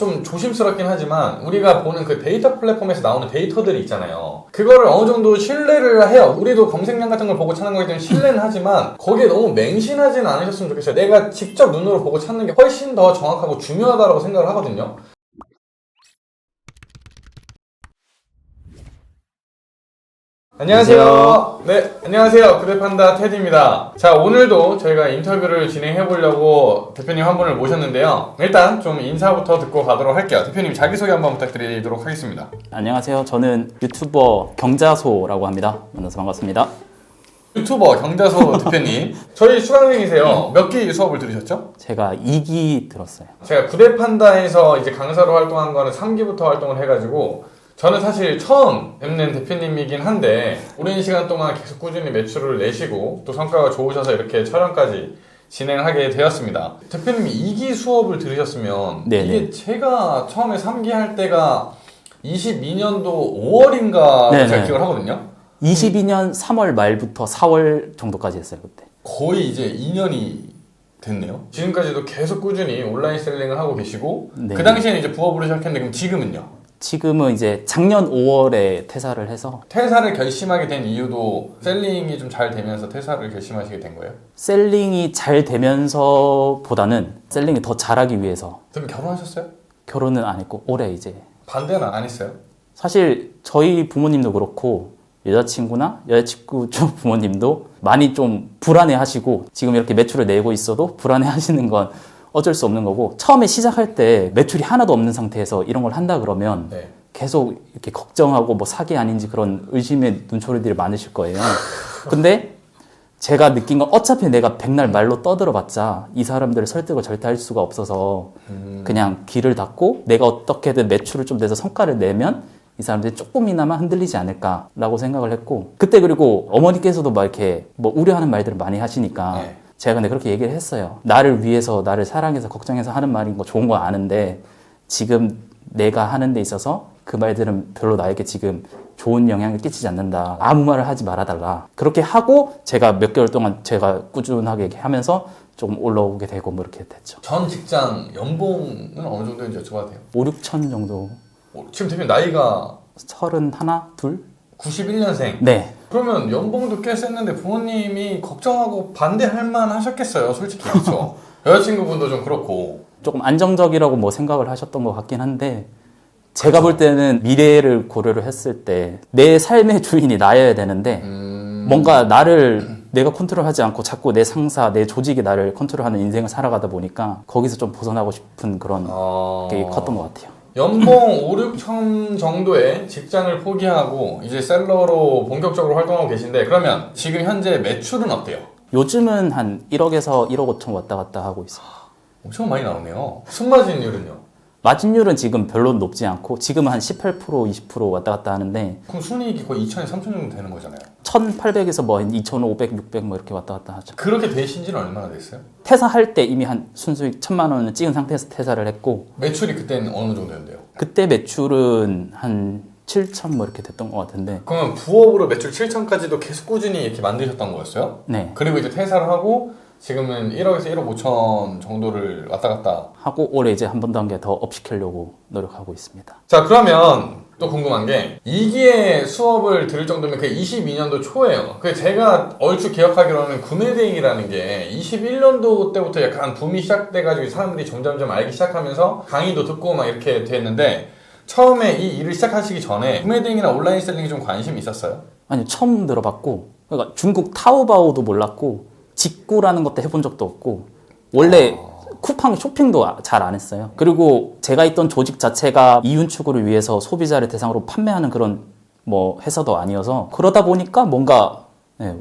좀 조심스럽긴 하지만 우리가 보는 그 데이터 플랫폼에서 나오는 데이터들이 있잖아요. 그거를 어느 정도 신뢰를 해요. 우리도 검색량 같은 걸 보고 찾는 거기 때문에 신뢰는 하지만 거기에 너무 맹신하지는 않으셨으면 좋겠어요. 내가 직접 눈으로 보고 찾는 게 훨씬 더 정확하고 중요하다고 생각을 하거든요. 안녕하세요. 네, 안녕하세요. 그대판다 테디입니다. 자, 오늘도 저희가 인터뷰를 진행해 보려고 대표님 한 분을 모셨는데요. 일단 좀 인사부터 듣고 가도록 할게요. 대표님 자기소개 한번 부탁드리도록 하겠습니다. 안녕하세요. 저는 유튜버 경자소라고 합니다. 만나서 반갑습니다. 유튜버 경자소 대표님. 저희 수강생이세요. 몇 기 수업을 들으셨죠? 제가 2기 들었어요. 제가 구대판다에서 이제 강사로 활동한 거는 3기부터 활동을 해가지고 저는 사실 처음 뵙는 대표님이긴 한데 오랜 시간 동안 계속 꾸준히 매출을 내시고 또 성과가 좋으셔서 이렇게 촬영까지 진행하게 되었습니다. 대표님이 2기 수업을 들으셨으면 네네. 이게 제가 처음에 3기 할 때가 22년도 5월인가 네네. 제가 기억을 하거든요. 22년 3월 말부터 4월 정도까지 했어요, 그때. 거의 이제 2년이 됐네요. 지금까지도 계속 꾸준히 온라인 셀링을 하고 계시고 네. 그 당시에는 이제 부업으로 시작했는데 그럼 지금은요? 지금은 이제 작년 5월에 퇴사를 해서 퇴사를 결심하게 된 이유도 셀링이 좀 잘 되면서 퇴사를 결심하시게 된 거예요? 셀링이 잘 되면서보다는 셀링이 더 잘하기 위해서 그럼 결혼하셨어요? 결혼은 안 했고 올해 이제 반대는 안 했어요? 사실 저희 부모님도 그렇고 여자친구나 여자친구 쪽 부모님도 많이 좀 불안해 하시고 지금 이렇게 매출을 내고 있어도 불안해 하시는 건 어쩔 수 없는 거고 처음에 시작할 때 매출이 하나도 없는 상태에서 이런 걸 한다 그러면 네. 계속 이렇게 걱정하고 뭐 사기 아닌지 그런 의심의 눈초리들이 많으실 거예요. 근데 제가 느낀 건 어차피 내가 백날 말로 떠들어봤자 이 사람들을 설득을 절대 할 수가 없어서 그냥 귀를 닫고 내가 어떻게든 매출을 좀 내서 성과를 내면 이 사람들이 조금이나마 흔들리지 않을까라고 생각을 했고 그때 그리고 어머니께서도 막 이렇게 뭐 우려하는 말들을 많이 하시니까 네. 제가 근데 그렇게 얘기를 했어요. 나를 위해서 나를 사랑해서 걱정해서 하는 말인 거 좋은 거 아는데 지금 내가 하는 데 있어서 그 말들은 별로 나에게 지금 좋은 영향을 끼치지 않는다. 아무 말을 하지 말아달라. 그렇게 하고 제가 몇 개월 동안 제가 꾸준하게 이렇게 하면서 조금 올라오게 되고 뭐 이렇게 됐죠. 전 직장 연봉은 어느 정도인지 여쭤봐도 돼요? 5, 6천 정도. 지금 대표님 나이가 31, 2? 91년생. 네. 그러면 연봉도 꽤 셌는데 부모님이 걱정하고 반대할 만 하셨겠어요, 솔직히. 그렇죠? 여자친구분도 좀 그렇고. 조금 안정적이라고 뭐 생각을 하셨던 것 같긴 한데 제가 볼 때는 미래를 고려를 했을 때 내 삶의 주인이 나여야 되는데 뭔가 나를 내가 컨트롤하지 않고 자꾸 내 상사, 내 조직이 나를 컨트롤하는 인생을 살아가다 보니까 거기서 좀 벗어나고 싶은 그런 게 컸던 것 같아요. 연봉 5, 6천 정도의 직장을 포기하고 이제 셀러로 본격적으로 활동하고 계신데 그러면 지금 현재 매출은 어때요? 요즘은 한 1억에서 1억 5천 왔다 갔다 하고 있어요. 엄청 많이 나오네요. 순마진율은요? 마진율은 지금 별로 높지 않고 지금은 한 18%, 20% 왔다 갔다 하는데 그럼 순이익이 거의 2천에 3천 정도 되는 거잖아요. 1,800에서 뭐 2,500, 600 뭐 이렇게 왔다 갔다 하죠. 그렇게 되신 지는 얼마나 됐어요? 퇴사할 때 이미 한 순수익 1,000만 원을 찍은 상태에서 퇴사를 했고 매출이 그때는 어느 정도였는데요? 그때 매출은 한 7천 뭐 이렇게 됐던 것 같은데 그러면 부업으로 매출 7천까지도 계속 꾸준히 이렇게 만드셨던 거였어요? 네. 그리고 이제 퇴사를 하고 지금은 1억에서 1억 5천 정도를 왔다 갔다. 하고 올해 이제 한 번 단계 더 업시키려고 노력하고 있습니다. 자, 그러면 또 궁금한 게 2기의 수업을 들을 정도면 그게 22년도 초예요. 그 제가 얼추 기억하기로는 구매대행이라는 게 21년도 때부터 약간 붐이 시작돼가지고 사람들이 점점점 알기 시작하면서 강의도 듣고 막 이렇게 됐는데 처음에 이 일을 시작하시기 전에 구매대행이나 온라인 셀링이 좀 관심이 있었어요? 아니 처음 들어봤고 그러니까 중국 타오바오도 몰랐고 직구라는 것도 해본 적도 없고 원래 쿠팡 쇼핑도 잘 안 했어요. 그리고 제가 있던 조직 자체가 이윤 추구를 위해서 소비자를 대상으로 판매하는 그런 뭐 회사도 아니어서 그러다 보니까 뭔가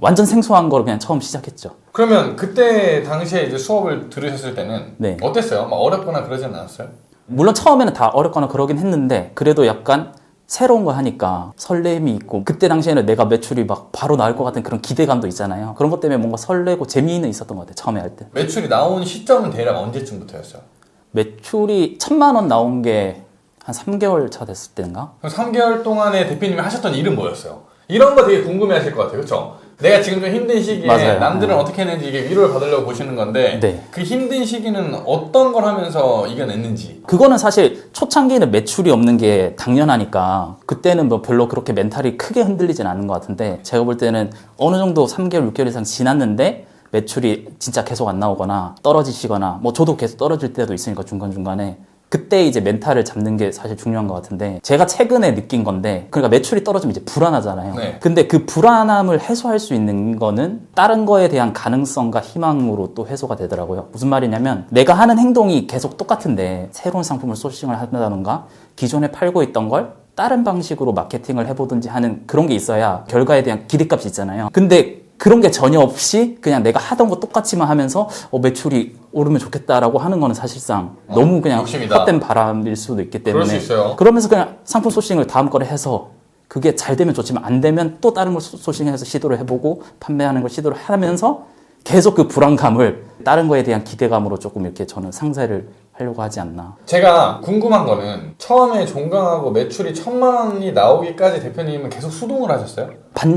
완전 생소한 걸 그냥 처음 시작했죠. 그러면 그때 당시에 이제 수업을 들으셨을 때는 네. 어땠어요? 막 어렵거나 그러진 않았어요? 물론 처음에는 다 어렵거나 그러긴 했는데 그래도 약간 새로운 거 하니까 설렘이 있고 그때 당시에는 내가 매출이 막 바로 나올 것 같은 그런 기대감도 있잖아요. 그런 것 때문에 뭔가 설레고 재미는 있었던 것 같아요. 처음에 할 때. 매출이 나온 시점은 대략 언제쯤부터였어요? 매출이 1,000만 원 나온 게 한 3개월 차 됐을 때인가? 그럼 3개월 동안에 대표님이 하셨던 일은 뭐였어요? 이런 거 되게 궁금해 하실 것 같아요. 그렇죠? 내가 지금 좀 힘든 시기에 맞아요. 남들은 어떻게 했는지 이게 위로를 받으려고 보시는 건데 네. 그 힘든 시기는 어떤 걸 하면서 이겨냈는지. 그거는 사실 초창기는 매출이 없는 게 당연하니까 그때는 뭐 별로 그렇게 멘탈이 크게 흔들리진 않는 것 같은데 제가 볼 때는 어느 정도 3개월, 6개월 이상 지났는데 매출이 진짜 계속 안 나오거나 떨어지시거나 뭐 저도 계속 떨어질 때도 있으니까 중간중간에 그때 이제 멘탈을 잡는 게 사실 중요한 것 같은데 제가 최근에 느낀 건데 그러니까 매출이 떨어지면 이제 불안하잖아요. 네. 근데 그 불안함을 해소할 수 있는 거는 다른 거에 대한 가능성과 희망으로 또 해소가 되더라고요. 무슨 말이냐면 내가 하는 행동이 계속 똑같은데 새로운 상품을 소싱을 한다던가 기존에 팔고 있던 걸 다른 방식으로 마케팅을 해보든지 하는 그런 게 있어야 결과에 대한 기대값이 있잖아요. 근데 그런 게 전혀 없이 그냥 내가 하던 거 똑같이만 하면서 매출이 오르면 좋겠다라고 하는 거는 사실상 너무 그냥 욕심이다. 헛된 바람일 수도 있기 때문에 그럴 수 있어요. 그러면서 그냥 상품 소싱을 다음 거를 해서 그게 잘 되면 좋지만 안 되면 또 다른 걸 소싱해서 시도를 해보고 판매하는 걸 시도를 하면서 계속 그 불안감을 다른 거에 대한 기대감으로 조금 이렇게 저는 상쇄를 하려고 하지 않나. 제가 궁금한 거는 처음에 종강하고 매출이 1,000만 원이 나오기까지 대표님은 계속 수동을 하셨어요?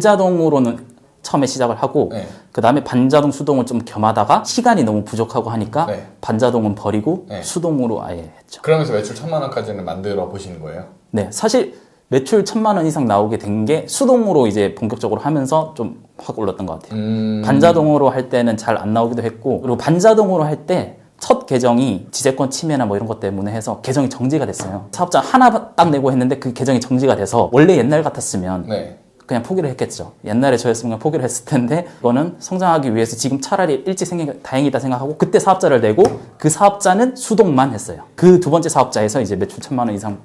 반자동으로는 처음에 시작을 하고 네. 그 다음에 반자동 수동을 좀 겸하다가 시간이 너무 부족하고 하니까 네. 반자동은 버리고 네. 수동으로 아예 했죠. 그러면서 매출 1,000만 원까지는 만들어 보시는 거예요? 네, 사실 매출 1,000만 원 이상 나오게 된 게 수동으로 이제 본격적으로 하면서 좀 확 올랐던 것 같아요. 반자동으로 할 때는 잘 안 나오기도 했고 그리고 반자동으로 할 때 첫 계정이 지재권 침해나 뭐 이런 것 때문에 해서 계정이 정지가 됐어요. 사업자 하나 딱 내고 했는데 그 계정이 정지가 돼서 원래 옛날 같았으면 네. 그냥 포기를 했겠죠. 옛날에 저였으면 그냥 포기를 했을 텐데 이거는 성장하기 위해서 지금 차라리 일찍 생긴 게 다행이다 생각하고 그때 사업자를 내고 그 사업자는 수동만 했어요. 그 두 번째 사업자에서 이제 매출 1,000만 원 이상이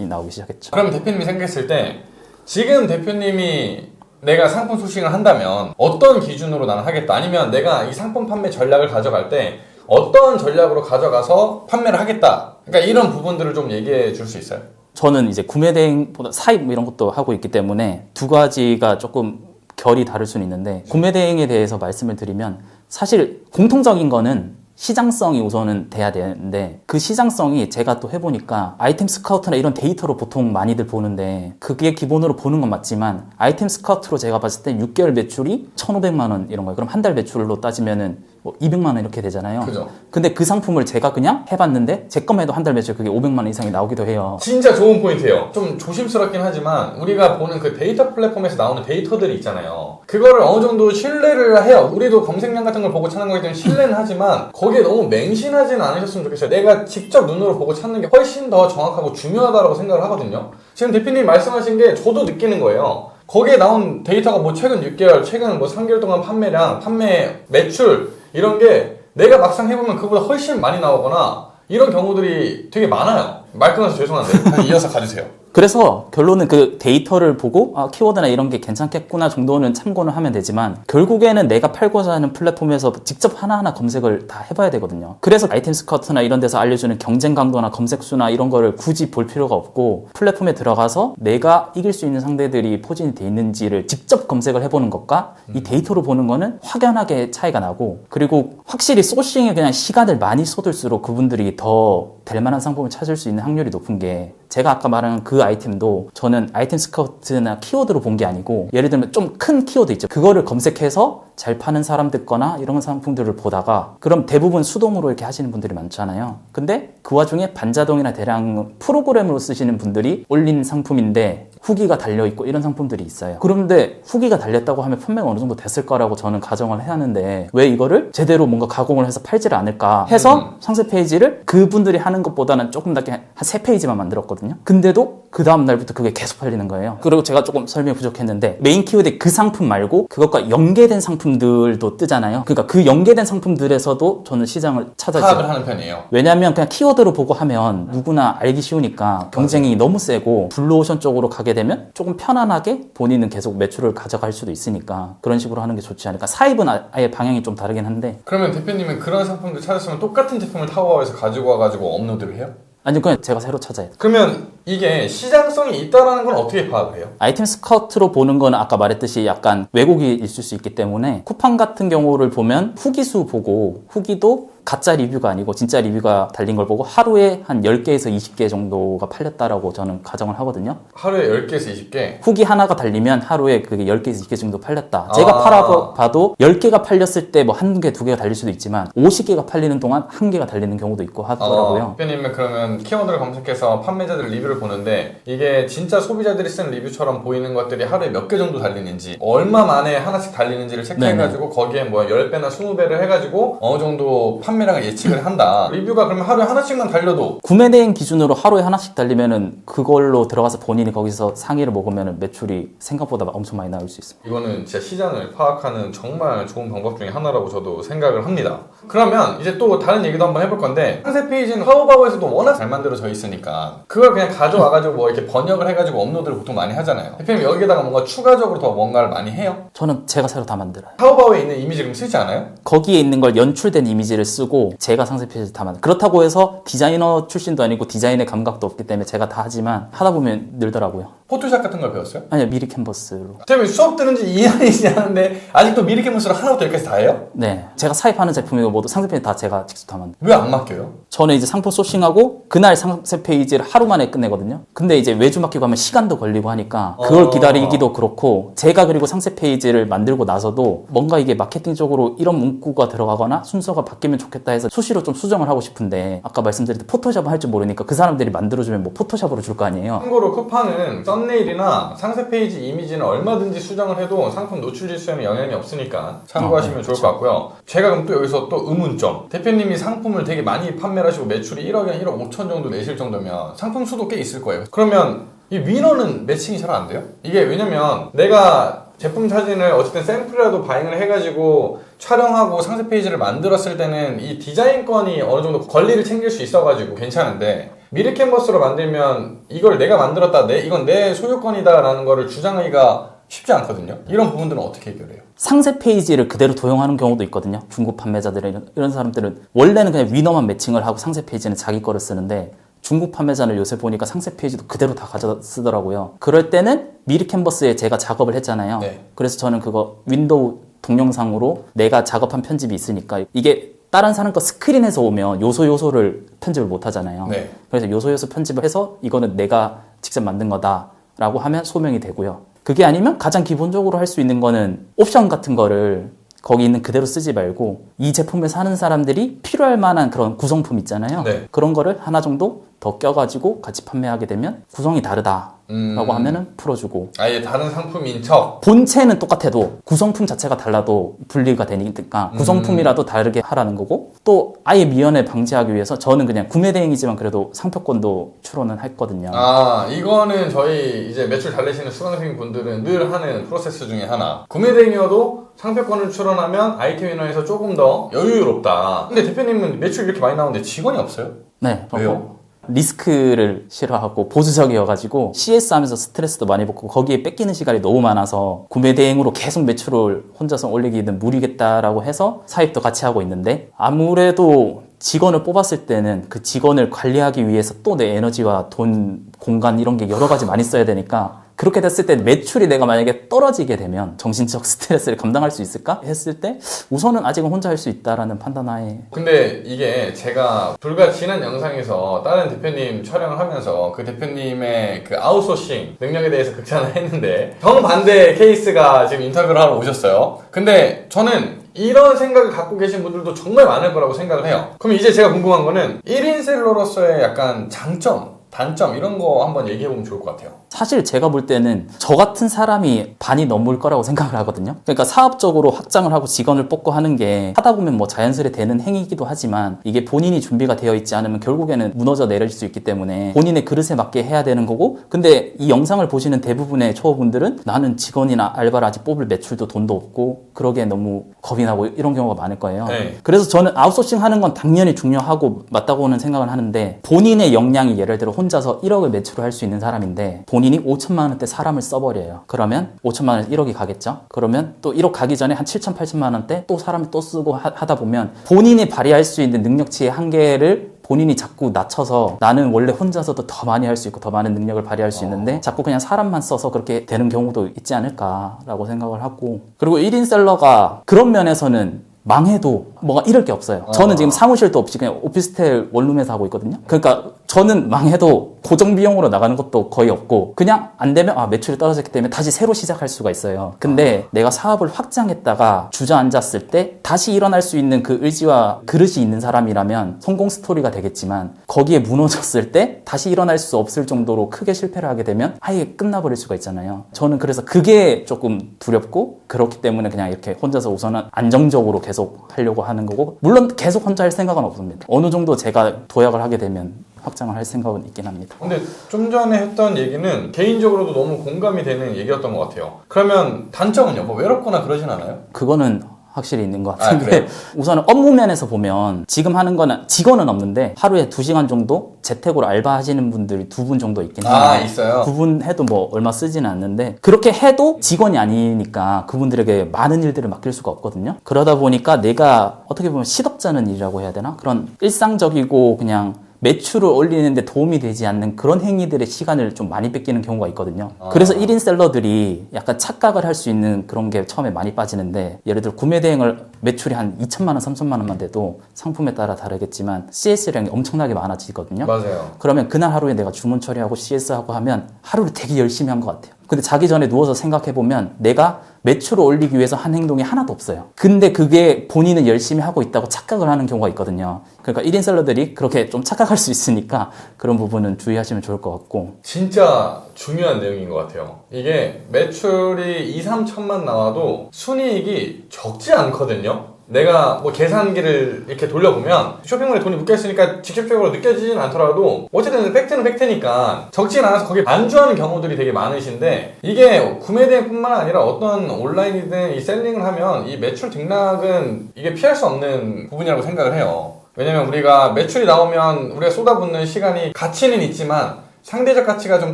나오기 시작했죠. 그럼 대표님이 생각했을 때 지금 대표님이 내가 상품 소싱을 한다면 어떤 기준으로 나는 하겠다 아니면 내가 이 상품 판매 전략을 가져갈 때 어떤 전략으로 가져가서 판매를 하겠다 그러니까 이런 부분들을 좀 얘기해 줄 수 있어요? 저는 이제 구매 대행보다 사입 뭐 이런 것도 하고 있기 때문에 두 가지가 조금 결이 다를 수는 있는데 구매 대행에 대해서 말씀을 드리면 사실 공통적인 거는 시장성이 우선은 돼야 되는데 그 시장성이 제가 또 해보니까 아이템 스카우트나 이런 데이터로 보통 많이들 보는데 그게 기본으로 보는 건 맞지만 아이템 스카우트로 제가 봤을 때 6개월 매출이 1,500만 원 이런 거예요. 그럼 한 달 매출로 따지면은 뭐 200만 원 이렇게 되잖아요. 그죠. 근데 그 상품을 제가 그냥 해봤는데 제 것만 해도 한 달 매출 그게 500만 원 이상이 나오기도 해요. 진짜 좋은 포인트예요. 좀 조심스럽긴 하지만 우리가 보는 그 데이터 플랫폼에서 나오는 데이터들이 있잖아요. 그거를 어느 정도 신뢰를 해요. 우리도 검색량 같은 걸 보고 찾는 거기 때문에 신뢰는 하지만 거기에 너무 맹신하지는 않으셨으면 좋겠어요. 내가 직접 눈으로 보고 찾는 게 훨씬 더 정확하고 중요하다고 생각을 하거든요. 지금 대표님이 말씀하신 게 저도 느끼는 거예요. 거기에 나온 데이터가 뭐 최근 6개월, 최근 뭐 3개월 동안 판매량, 판매 매출 이런 게 내가 막상 해보면 그보다 훨씬 많이 나오거나 이런 경우들이 되게 많아요. 말 끊어서 죄송한데 다시 이어서 가주세요. 그래서 결론은 그 데이터를 보고 키워드나 이런 게 괜찮겠구나 정도는 참고는 하면 되지만 결국에는 내가 팔고자 하는 플랫폼에서 직접 하나하나 검색을 다 해봐야 되거든요. 그래서 아이템 스카우트나 이런 데서 알려주는 경쟁 강도나 검색수나 이런 거를 굳이 볼 필요가 없고 플랫폼에 들어가서 내가 이길 수 있는 상대들이 포진이 돼 있는지를 직접 검색을 해보는 것과 이 데이터로 보는 거는 확연하게 차이가 나고 그리고 확실히 소싱에 그냥 시간을 많이 쏟을수록 그분들이 더 될 만한 상품을 찾을 수 있는 확률이 높은 게 제가 아까 말한 그 아이템도 저는 아이템 스카우트나 키워드로 본 게 아니고 예를 들면 좀 큰 키워드 있죠. 그거를 검색해서 잘 파는 사람들 거나 이런 상품들을 보다가 그럼 대부분 수동으로 이렇게 하시는 분들이 많잖아요. 근데 그 와중에 반자동이나 대량 프로그램으로 쓰시는 분들이 올린 상품인데 후기가 달려있고 이런 상품들이 있어요. 그런데 후기가 달렸다고 하면 판매가 어느 정도 됐을 거라고 저는 가정을 해야 하는데 왜 이거를 제대로 뭔가 가공을 해서 팔지를 않을까 해서 상세 페이지를 그분들이 하는 것보다는 조금 낮게 한 3페이지만 만들었거든요. 근데도 그 다음 날부터 그게 계속 팔리는 거예요. 그리고 제가 조금 설명이 부족했는데 메인 키워드 그 상품 말고 그것과 연계된 상품들도 뜨잖아요. 그러니까 그 연계된 상품들에서도 저는 시장을 찾아서 파악을 하는 편이에요. 왜냐하면 그냥 키워드로 보고 하면 누구나 알기 쉬우니까 경쟁이 너무 세고 블루오션 쪽으로 가게 되면 조금 편안하게 본인은 계속 매출을 가져갈 수도 있으니까 그런 식으로 하는 게 좋지 않을까. 사입은 아예 방향이 좀 다르긴 한데 그러면 대표님은 그런 상품들 찾았으면 똑같은 제품을 타고와서 가지고 와가지고 업로드를 해요? 아니 그냥 제가 새로 찾아야 돼요. 그러면 이게 시장성이 있다는 건 어떻게 파악을 해요? 아이템 스카우트로 보는 거는 아까 말했듯이 약간 왜곡이 있을 수 있기 때문에 쿠팡 같은 경우를 보면 후기 수 보고 후기도 가짜 리뷰가 아니고 진짜 리뷰가 달린 걸 보고 하루에 한 10개에서 20개 정도가 팔렸다라고 저는 가정을 하거든요. 하루에 10개에서 20개? 후기 하나가 달리면 하루에 그게 10개에서 20개 정도 팔렸다. 제가 팔아봐도 10개가 팔렸을 때 뭐 한 개, 두 개가 달릴 수도 있지만 50개가 팔리는 동안 한 개가 달리는 경우도 있고 하더라고요. 대표님은 그러면 키워드를 검색해서 판매자들 리뷰를 보는데 이게 진짜 소비자들이 쓴 리뷰처럼 보이는 것들이 하루에 몇 개 정도 달리는지 얼마 만에 하나씩 달리는지를 체크해가지고 거기에 뭐 10배나 20배를 해가지고 어느 정도 판매량을 예측을 한다. 리뷰가 그러면 하루에 하나씩만 달려도 구매 대행 기준으로 하루에 하나씩 달리면은 그걸로 들어가서 본인이 거기서 상의를 먹으면은 매출이 생각보다 엄청 많이 나올 수 있습니다. 이거는 진짜 시장을 파악하는 정말 좋은 방법 중에 하나라고 저도 생각을 합니다. 그러면 이제 또 다른 얘기도 한번 해볼 건데 상세 페이지는 타오바오에서도 워낙 잘 만들어져 있으니까 그걸 그냥 가져와가지고 뭐 이렇게 번역을 해가지고 업로드를 보통 많이 하잖아요. 대표님 여기에다가 뭔가 추가적으로 더 뭔가를 많이 해요? 저는 제가 새로 다 만들어요. 타오바오에 있는 이미지 그럼 쓰지 않아요? 거기에 있는 걸 연출된 이미지를 쓰고 제가 상세 페이지를 다 만들어요. 그렇다고 해서 디자이너 출신도 아니고 디자인의 감각도 없기 때문에 제가 다 하지만 하다 보면 늘더라고요. 포토샵 같은 걸 배웠어요? 아니요, 미리 캔버스로. 대표님 수업 듣는지 2년이지 않은데 아직도 미리 캔버스로 하나부터 여기까지 다 해요? 네, 제가 사입하는 제품이고 모두 상세 페이지 다 제가 직접 다 만들어요. 왜 안 맡겨요? 저는 이제 상품 소싱하고 그날 상세 페이지를 하루 만에 끝내거든요. 근데 이제 외주 맡기고 하면 시간도 걸리고 하니까 그걸 기다리기도 그렇고 제가 그리고 상세 페이지를 만들고 나서도 뭔가 이게 마케팅적으로 이런 문구가 들어가거나 순서가 바뀌면 좋겠다 해서 수시로 좀 수정을 하고 싶은데 아까 말씀드린 포토샵을 할 줄 모르니까 그 사람들이 만들어주면 뭐 포토샵으로 줄 거 아니에요. 참고로 쿠팡은 썸네일이나 상세 페이지 이미지는 얼마든지 수정을 해도 상품 노출 지수에는 영향이 없으니까 참고하시면 좋을 것 같고요. 제가 그럼 또 여기서 또 의문점. 대표님이 상품을 되게 많이 판매를 하시고 매출이 1억이나 1억 5천 정도 내실 정도면 상품 수도 꽤 있을 거예요. 그러면 이 위너는 매칭이 잘 안 돼요? 이게 왜냐면 내가 제품 사진을 어쨌든 샘플이라도 바잉을 해가지고 촬영하고 상세 페이지를 만들었을 때는 이 디자인권이 어느 정도 권리를 챙길 수 있어가지고 괜찮은데 미리 캔버스로 만들면 이걸 내가 만들었다, 이건 내 소유권이다 라는 거를 주장하기가 쉽지 않거든요. 이런 부분들은 어떻게 해결해요? 상세 페이지를 그대로 도용하는 경우도 있거든요. 중국 판매자들은 이런 사람들은 원래는 그냥 위너만 매칭을 하고 상세 페이지는 자기 거를 쓰는데 중국 판매자는 요새 보니까 상세 페이지도 그대로 다 가져 쓰더라고요. 그럴 때는 미리 캔버스에 제가 작업을 했잖아요. 네. 그래서 저는 그거 윈도우 동영상으로 내가 작업한 편집이 있으니까 이게 다른 사람 거 스크린에서 오면 요소를 편집을 못 하잖아요. 네. 그래서 요소 편집을 해서 이거는 내가 직접 만든 거다라고 하면 소명이 되고요. 그게 아니면 가장 기본적으로 할 수 있는 거는 옵션 같은 거를 거기 있는 그대로 쓰지 말고 이 제품을 사는 사람들이 필요할 만한 그런 구성품 있잖아요. 네. 그런 거를 하나 정도 더 껴가지고 같이 판매하게 되면 구성이 다르다라고 하면은 풀어주고 아예 다른 상품인 척. 본체는 똑같아도 구성품 자체가 달라도 분리가 되니까 구성품이라도 다르게 하라는 거고 또 아예 미연에 방지하기 위해서 저는 그냥 구매 대행이지만 그래도 상표권도 출원은 했거든요. 아, 이거는 저희 이제 매출 달래시는 수강생 분들은 늘 하는 프로세스 중에 하나. 구매 대행이어도 상표권을 출원하면 아이템 인원에서 조금 더 여유롭다. 근데 대표님은 매출 이렇게 많이 나오는데 직원이 없어요? 네. 왜요? 리스크를 싫어하고 보수적이어가지고 CS 하면서 스트레스도 많이 받고 거기에 뺏기는 시간이 너무 많아서 구매 대행으로 계속 매출을 혼자서 올리기는 무리겠다라고 해서 사입도 같이 하고 있는데 아무래도 직원을 뽑았을 때는 그 직원을 관리하기 위해서 또 내 에너지와 돈, 공간 이런 게 여러 가지 많이 써야 되니까 그렇게 됐을 때 매출이 내가 만약에 떨어지게 되면 정신적 스트레스를 감당할 수 있을까 했을 때 우선은 아직은 혼자 할 수 있다라는 판단하에. 근데 이게 제가 불과 지난 영상에서 다른 대표님 촬영을 하면서 그 대표님의 그 아웃소싱 능력에 대해서 극찬을 했는데 정반대 케이스가 지금 인터뷰를 하러 오셨어요. 근데 저는 이런 생각을 갖고 계신 분들도 정말 많을 거라고 생각을 해요. 그럼 이제 제가 궁금한 거는 1인 셀러로서의 약간 장점, 단점 이런 거 한번 얘기해보면 좋을 것 같아요. 사실 제가 볼 때는 저 같은 사람이 반이 넘을 거라고 생각을 하거든요. 그러니까 사업적으로 확장을 하고 직원을 뽑고 하는 게 하다 보면 뭐 자연스레 되는 행위이기도 하지만 이게 본인이 준비가 되어 있지 않으면 결국에는 무너져 내릴 수 있기 때문에 본인의 그릇에 맞게 해야 되는 거고 근데 이 영상을 보시는 대부분의 초보분들은 나는 직원이나 알바를 아직 뽑을 매출도 돈도 없고 그러기에 너무 겁이 나고 이런 경우가 많을 거예요. 네. 그래서 저는 아웃소싱 하는 건 당연히 중요하고 맞다고는 생각을 하는데 본인의 역량이 예를 들어 혼자서 1억을 매출을 할 수 있는 사람인데 본인이 5천만 원대 사람을 써버려요. 그러면 5천만 원에서 1억이 가겠죠? 그러면 또 1억 가기 전에 한 7천, 8천만 원대 또 사람을 또 쓰고 하다 보면 본인이 발휘할 수 있는 능력치의 한계를 본인이 자꾸 낮춰서 나는 원래 혼자서도 더 많이 할 수 있고 더 많은 능력을 발휘할 수 있는데 자꾸 그냥 사람만 써서 그렇게 되는 경우도 있지 않을까라고 생각을 하고 그리고 1인 셀러가 그런 면에서는 망해도 뭐가 잃을 게 없어요. 저는 지금 사무실도 없이 그냥 오피스텔 원룸에서 하고 있거든요. 그러니까 저는 망해도 고정 비용으로 나가는 것도 거의 없고 그냥 안 되면 매출이 떨어졌기 때문에 다시 새로 시작할 수가 있어요. 근데 내가 사업을 확장했다가 주저앉았을 때 다시 일어날 수 있는 그 의지와 그릇이 있는 사람이라면 성공 스토리가 되겠지만 거기에 무너졌을 때 다시 일어날 수 없을 정도로 크게 실패를 하게 되면 아예 끝나버릴 수가 있잖아요. 저는 그래서 그게 조금 두렵고 그렇기 때문에 그냥 이렇게 혼자서 우선은 안정적으로 계속 하려고 하는 거고 물론 계속 혼자 할 생각은 없습니다. 어느 정도 제가 도약을 하게 되면 확장을 할 생각은 있긴 합니다. 근데 좀 전에 했던 얘기는 개인적으로도 너무 공감이 되는 얘기였던 것 같아요. 그러면 단점은요? 뭐 외롭거나 그러진 않아요? 그거는 확실히 있는 것 같은데 그래요? 우선은 업무 면에서 보면 지금 하는 거는 직원은 없는데 하루에 2시간 정도 재택으로 알바하시는 분들이 2분 정도 있긴 해요. 있어요? 2분 해도 뭐 얼마 쓰지는 않는데 그렇게 해도 직원이 아니니까 그분들에게 많은 일들을 맡길 수가 없거든요. 그러다 보니까 내가 어떻게 보면 시덥잖은 일이라고 해야 되나? 그런 일상적이고 그냥 매출을 올리는데 도움이 되지 않는 그런 행위들의 시간을 좀 많이 뺏기는 경우가 있거든요. 그래서 1인 셀러들이 약간 착각을 할 수 있는 그런 게 처음에 많이 빠지는데 예를 들어 구매 대행을 매출이 한 2천만 원, 3천만 원만 돼도 상품에 따라 다르겠지만 CS량이 엄청나게 많아지거든요. 맞아요. 그러면 그날 하루에 내가 주문 처리하고 CS하고 하면 하루를 되게 열심히 한 것 같아요. 근데 자기 전에 누워서 생각해보면 내가 매출을 올리기 위해서 한 행동이 하나도 없어요. 근데 그게 본인은 열심히 하고 있다고 착각을 하는 경우가 있거든요. 그러니까 1인 셀러들이 그렇게 좀 착각할 수 있으니까 그런 부분은 주의하시면 좋을 것 같고. 진짜 중요한 내용인 것 같아요. 이게 매출이 2, 3천만 나와도 순이익이 적지 않거든요. 내가 뭐 계산기를 이렇게 돌려보면 쇼핑몰에 돈이 묶여있으니까 직접적으로 느껴지진 않더라도 어쨌든 팩트는 팩트니까 적진 않아서 거기에 안주하는 경우들이 되게 많으신데 이게 구매 대행뿐만 아니라 어떤 온라인이든 이 셀링을 하면 이 매출 등락은 이게 피할 수 없는 부분이라고 생각을 해요. 왜냐면 우리가 매출이 나오면 우리가 쏟아붓는 시간이 가치는 있지만 상대적 가치가 좀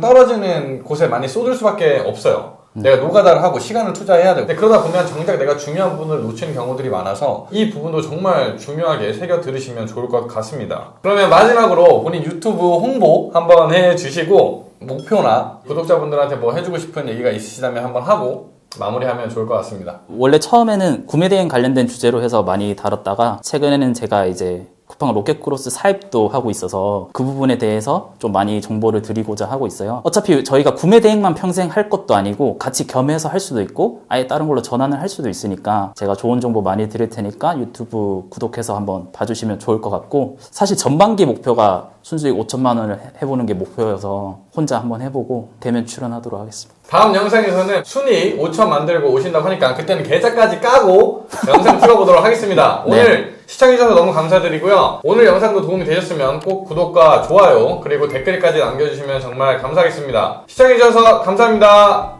떨어지는 곳에 많이 쏟을 수밖에 없어요. 내가 노가다를 하고 시간을 투자해야 되고 근데 그러다 보면 정작 내가 중요한 부분을 놓치는 경우들이 많아서 이 부분도 정말 중요하게 새겨 들으시면 좋을 것 같습니다. 그러면 마지막으로 본인 유튜브 홍보 한번 해주시고 목표나 구독자분들한테 뭐 해주고 싶은 얘기가 있으시다면 한번 하고 마무리하면 좋을 것 같습니다. 원래 처음에는 구매 대행 관련된 주제로 해서 많이 다뤘다가 최근에는 제가 이제 쿠팡 로켓크로스 사입도 하고 있어서 그 부분에 대해서 좀 많이 정보를 드리고자 하고 있어요. 어차피 저희가 구매 대행만 평생 할 것도 아니고 같이 겸해서 할 수도 있고 아예 다른 걸로 전환을 할 수도 있으니까 제가 좋은 정보 많이 드릴 테니까 유튜브 구독해서 한번 봐주시면 좋을 것 같고 사실 전반기 목표가 순수익 5천만 원을 해보는 게 목표여서 혼자 한번 해보고 되면 출연하도록 하겠습니다. 다음 영상에서는 순위 5천 만들고 오신다고 하니까 그때는 계좌까지 까고 영상 찍어보도록 하겠습니다. 오늘 시청해주셔서 너무 감사드리고요. 오늘 영상도 도움이 되셨으면 꼭 구독과 좋아요 그리고 댓글까지 남겨주시면 정말 감사하겠습니다. 시청해주셔서 감사합니다.